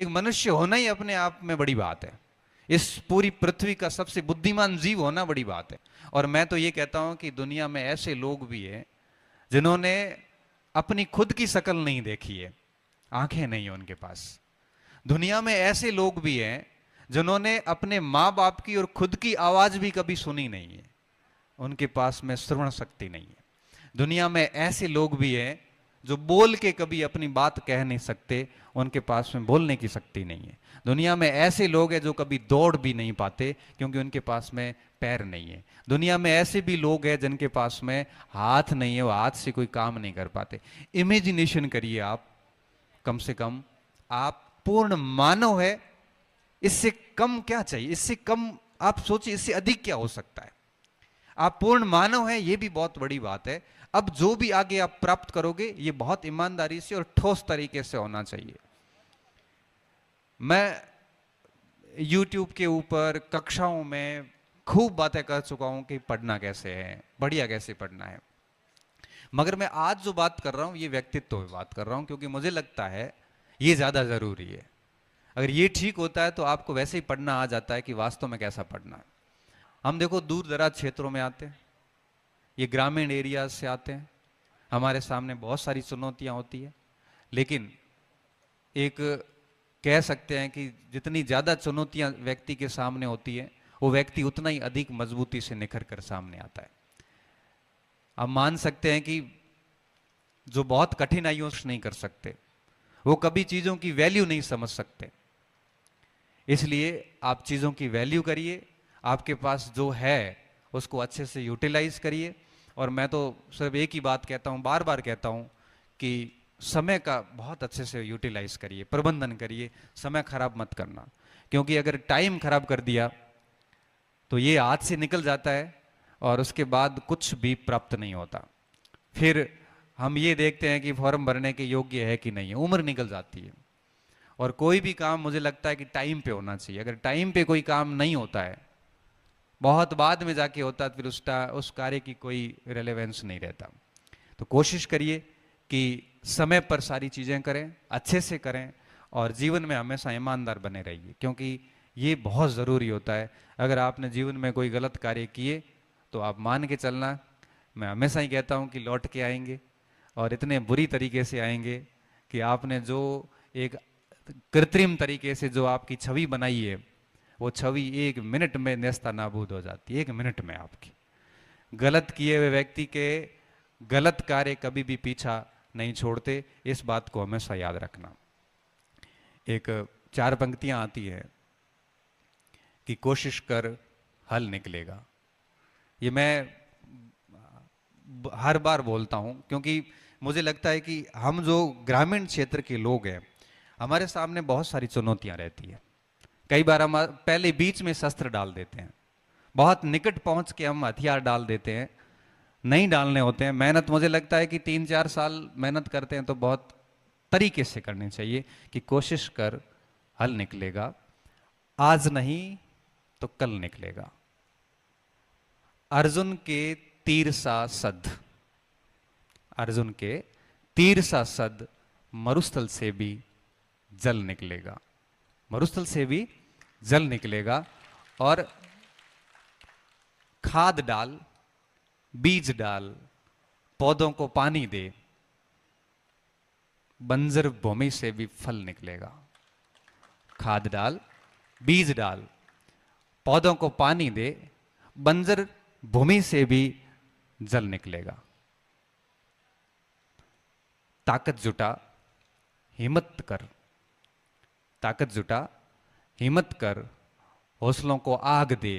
एक मनुष्य होना ही अपने आप में बड़ी बात है। इस पूरी पृथ्वी का सबसे बुद्धिमान जीव होना बड़ी बात है। और मैं तो ये कहता हूं कि दुनिया में ऐसे लोग भी हैं जिन्होंने अपनी खुद की शक्ल नहीं देखी है, आंखें नहीं है उनके पास। दुनिया में ऐसे लोग भी हैं जिन्होंने अपने माँ बाप की और खुद की आवाज भी कभी सुनी नहीं है, उनके पास में श्रवण शक्ति नहीं है। दुनिया में ऐसे लोग भी हैं जो बोल के कभी अपनी बात कह नहीं सकते, उनके पास में बोलने की शक्ति नहीं है। दुनिया में ऐसे लोग हैं जो कभी दौड़ भी नहीं पाते क्योंकि उनके पास में पैर नहीं है। दुनिया में ऐसे भी लोग हैं जिनके पास में हाथ नहीं है, वो हाथ से कोई काम नहीं कर पाते। इमेजिनेशन करिए आप, कम से कम आप पूर्ण मानव है, इससे कम क्या चाहिए? इससे कम आप सोचिए, इससे अधिक क्या हो सकता है? आप पूर्ण मानव हैं, ये भी बहुत बड़ी बात है। अब जो भी आगे आप प्राप्त करोगे ये बहुत ईमानदारी से और ठोस तरीके से होना चाहिए। मैं YouTube के ऊपर कक्षाओं में खूब बातें कर चुका हूं कि पढ़ना कैसे है, बढ़िया कैसे पढ़ना है, मगर मैं आज जो बात कर रहा हूं ये व्यक्तित्व पे बात कर रहा हूं, क्योंकि मुझे लगता है ये ज्यादा जरूरी है। अगर ये ठीक होता है तो आपको वैसे ही पढ़ना आ जाता है कि वास्तव में कैसा पढ़ना है। हम देखो दूर दराज क्षेत्रों में आते हैं, ये ग्रामीण एरिया से आते हैं, हमारे सामने बहुत सारी चुनौतियां होती है, लेकिन एक कह सकते हैं कि जितनी ज्यादा चुनौतियां व्यक्ति के सामने होती है वो व्यक्ति उतना ही अधिक मजबूती से निखर कर सामने आता है। आप मान सकते हैं कि जो बहुत कठिनाइयों से नहीं कर सकते वो कभी चीजों की वैल्यू नहीं समझ सकते। इसलिए आप चीजों की वैल्यू करिए, आपके पास जो है उसको अच्छे से यूटिलाइज करिए। और मैं तो सिर्फ एक ही बात कहता हूं, बार बार कहता हूं कि समय का बहुत अच्छे से यूटिलाइज करिए, प्रबंधन करिए, समय खराब मत करना। क्योंकि अगर टाइम खराब कर दिया तो ये हाथ से निकल जाता है और उसके बाद कुछ भी प्राप्त नहीं होता। फिर हम ये देखते हैं कि फॉर्म भरने के योग्य है कि नहीं है, उम्र निकल जाती है। और कोई भी काम मुझे लगता है कि टाइम पे होना चाहिए। अगर टाइम पे कोई काम नहीं होता है, बहुत बाद में जाके होता है, फिर उस कार्य की कोई रेलेवेंस नहीं रहता। तो कोशिश करिए कि समय पर सारी चीजें करें, अच्छे से करें और जीवन में हमेशा ईमानदार बने रहिए, क्योंकि ये बहुत जरूरी होता है। अगर आपने जीवन में कोई गलत कार्य किए तो आप मान के चलना, मैं हमेशा ही कहता हूं कि लौट के आएंगे और इतने बुरी तरीके से आएंगे कि आपने जो एक कृत्रिम तरीके से जो आपकी छवि बनाई है वो छवि 1 मिनट में नेस्ता नाबूद हो जाती है। 1 मिनट में आपकी गलत किए हुए व्यक्ति के गलत कार्य कभी भी पीछा नहीं छोड़ते, इस बात को हमेशा याद रखना। एक 4 पंक्तियां आती है कि कोशिश कर हल निकलेगा। ये मैं हर बार बोलता हूं क्योंकि मुझे लगता है कि हम जो ग्रामीण क्षेत्र के लोग हैं हमारे सामने बहुत सारी चुनौतियां रहती है। कई बार हम पहले बीच में शस्त्र डाल देते हैं, बहुत निकट पहुंच के हम हथियार डाल देते हैं, नहीं डालने होते हैं। मेहनत मुझे लगता है कि 3-4 साल मेहनत करते हैं तो बहुत तरीके से करनी चाहिए कि कोशिश कर हल निकलेगा, आज नहीं तो कल निकलेगा। अर्जुन के तीर सा सद, अर्जुन के तीर सा सद मरुस्थल से भी जल निकलेगा, मरुस्थल से भी जल निकलेगा। और खाद डाल, बीज डाल, पौधों को पानी दे, बंजर भूमि से भी फल निकलेगा। खाद डाल, बीज डाल, पौधों को पानी दे, बंजर भूमि से भी जल निकलेगा। ताकत जुटा, हिम्मत कर, ताकत जुटा, हिम्मत कर, हौसलों को आग दे,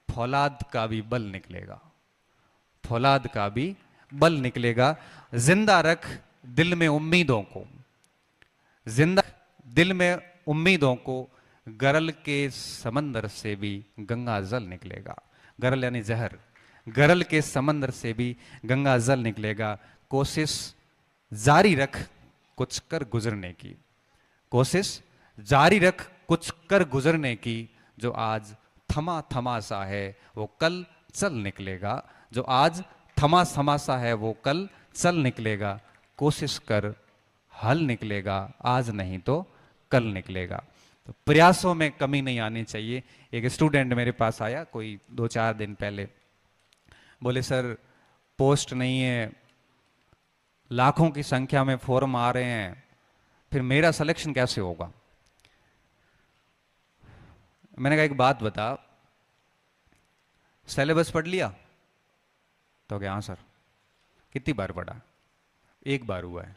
फौलाद का भी बल निकलेगा, फौलाद का भी बल निकलेगा। जिंदा रख दिल में उम्मीदों को, जिंदा दिल में उम्मीदों को, गरल के समंदर से भी गंगा जल निकलेगा। गरल यानी जहर, गरल के समंदर से भी गंगा जल निकलेगा। कोशिश जारी रख कुछ कर गुजरने की, कोशिश जारी रख कुछ कर गुजरने की, जो आज थमा थमा सा है वो कल चल निकलेगा, जो आज थमा थमा सा है वो कल चल निकलेगा। कोशिश कर हल निकलेगा, आज नहीं तो कल निकलेगा। तो प्रयासों में कमी नहीं आनी चाहिए। एक स्टूडेंट मेरे पास आया कोई 2-4 दिन पहले, बोले सर पोस्ट नहीं है, लाखों की संख्या में फॉर्म आ रहे हैं, फिर मेरा सिलेक्शन कैसे होगा। मैंने कहा एक बात बता, सिलेबस पढ़ लिया? तो क्या हाँ सर। कितनी बार पढ़ा? एक बार हुआ है।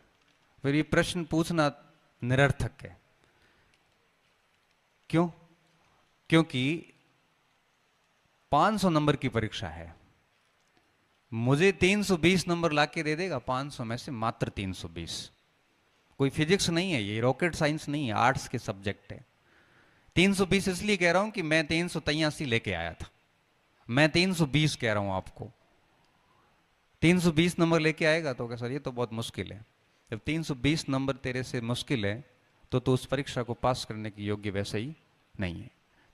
फिर ये प्रश्न पूछना निरर्थक है। क्यों? क्योंकि 500 नंबर की परीक्षा है, मुझे 320 नंबर लाके दे देगा 500 में से मात्र 320। कोई फिजिक्स नहीं है, ये रॉकेट साइंस नहीं है, आर्ट्स के सब्जेक्ट है। 320 इसलिए कह रहा हूं कि मैं 383 लेके आया था, मैं 320 कह रहा हूं आपको। 320 नंबर लेके आएगा तो क्या सर ये तो बहुत मुश्किल है। जब 320 नंबर तेरे से मुश्किल है तो उस परीक्षा को पास करने की योग्य वैसे ही नहीं है।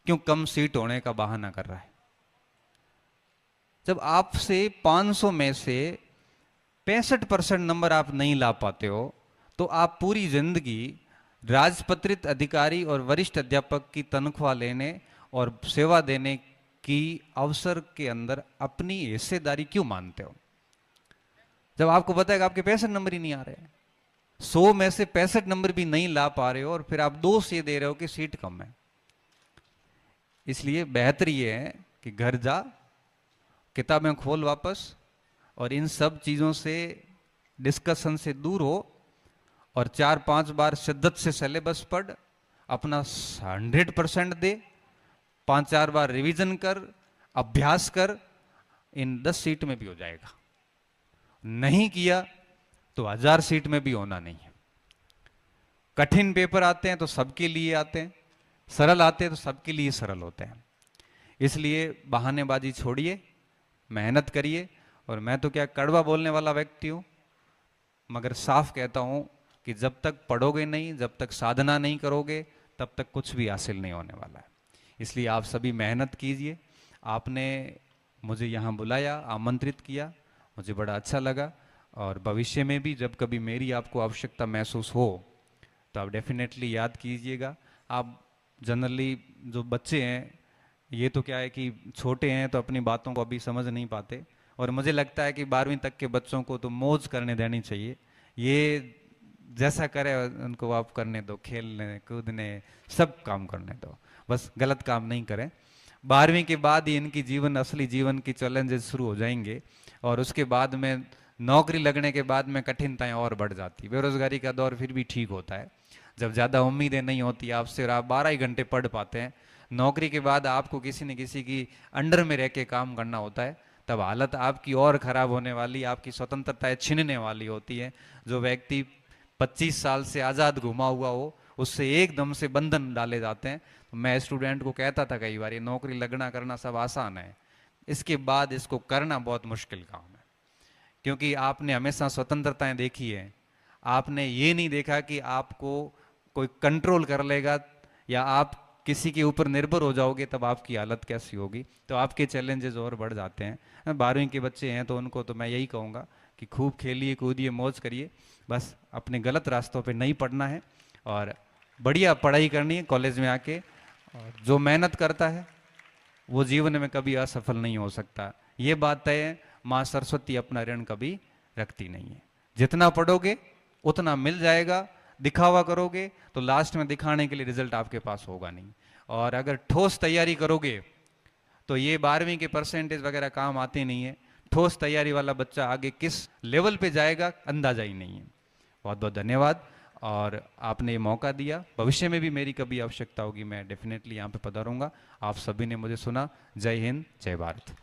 क्यों कम सीट होने का बहाना कर रहा है? जब आपसे 500 में से 65% नंबर आप नहीं ला पाते हो तो आप पूरी जिंदगी राजपत्रित अधिकारी और वरिष्ठ अध्यापक की तनख्वाह लेने और सेवा देने की अवसर के अंदर अपनी हिस्सेदारी क्यों मानते हो, जब आपको पता है कि आपके 65 नंबर ही नहीं आ रहे हैं। 100 में से 65 नंबर भी नहीं ला पा रहे हो और फिर आप 2 से दे रहे हो कि सीट कम है। इसलिए बेहतर ये है कि घर जा, किताबें खोल वापस, और इन सब चीज़ों से डिस्कशन से दूर हो और 4-5 बार शिद्दत से सिलेबस पढ़, अपना 100% दे, 5-4 बार रिवीजन कर, अभ्यास कर, इन 10 सीट में भी हो जाएगा। नहीं किया तो 1000 सीट में भी होना नहीं है। कठिन पेपर आते हैं तो सबके लिए आते हैं, सरल आते हैं तो सबके लिए सरल होते हैं। इसलिए बहानेबाजी छोड़िए, मेहनत करिए। और मैं तो क्या कड़वा बोलने वाला व्यक्ति हूँ, मगर साफ कहता हूँ कि जब तक पढ़ोगे नहीं, जब तक साधना नहीं करोगे, तब तक कुछ भी हासिल नहीं होने वाला है। इसलिए आप सभी मेहनत कीजिए। आपने मुझे यहाँ बुलाया, आमंत्रित किया, मुझे बड़ा अच्छा लगा। और भविष्य में भी जब कभी मेरी आपको आवश्यकता महसूस हो तो आप डेफिनेटली याद कीजिएगा। आप जनरली जो बच्चे हैं, ये तो क्या है कि छोटे हैं तो अपनी बातों को अभी समझ नहीं पाते, और मुझे लगता है कि 12वीं तक के बच्चों को तो मौज करने देनी चाहिए। ये जैसा करे उनको आप करने दो, खेलने कूदने सब काम करने दो, बस गलत काम नहीं करें। 12वीं के बाद ही इनकी जीवन, असली जीवन की चैलेंजेस शुरू हो जाएंगे, और उसके बाद में नौकरी लगने के बाद में कठिनाइयाँ और बढ़ जाती। बेरोजगारी का दौर फिर भी ठीक होता है जब ज़्यादा उम्मीदें नहीं होती आपसे और आप 12 ही घंटे पढ़ पाते हैं। नौकरी के बाद आपको किसी न किसी की अंडर में रह के काम करना होता है, तब हालत आपकी और ख़राब होने वाली, आपकी स्वतंत्रताएं छीनने वाली होती है। जो व्यक्ति 25 साल से आज़ाद घुमा हुआ हो, उससे एकदम से बंधन डाले जाते हैं। तो मैं स्टूडेंट को कहता था कई बार, ये नौकरी लगना करना सब आसान है, इसके बाद इसको करना बहुत मुश्किल काम है। क्योंकि आपने हमेशा स्वतंत्रताएं देखी है, आपने ये नहीं देखा कि आपको कोई कंट्रोल कर लेगा या आप किसी के ऊपर निर्भर हो जाओगे तब आपकी हालत कैसी होगी। तो आपके चैलेंजेस और बढ़ जाते हैं। 12वीं के बच्चे हैं तो उनको तो मैं यही कहूँगा कि खूब खेलिए, कूदिए, मौज करिए, बस अपने गलत रास्तों पे नहीं पड़ना है और बढ़िया पढ़ाई करनी है कॉलेज में आके। और जो मेहनत करता है वो जीवन में कभी असफल नहीं हो सकता, ये बात तय है। माँ सरस्वती अपना ऋण कभी रखती नहीं है। जितना पढ़ोगे उतना मिल जाएगा, दिखावा करोगे तो लास्ट में दिखाने के लिए रिजल्ट आपके पास होगा नहीं। और अगर ठोस तैयारी करोगे तो ये 12वीं के परसेंटेज वगैरह काम आते नहीं है। ठोस तैयारी वाला बच्चा आगे किस लेवल पे जाएगा अंदाजा ही नहीं है। बहुत बहुत धन्यवाद, और आपने ये मौका दिया। भविष्य में भी मेरी कभी आवश्यकता होगी मैं डेफिनेटली यहाँ पे पधारूंगा। आप सभी ने मुझे सुना। जय हिंद, जय भारत।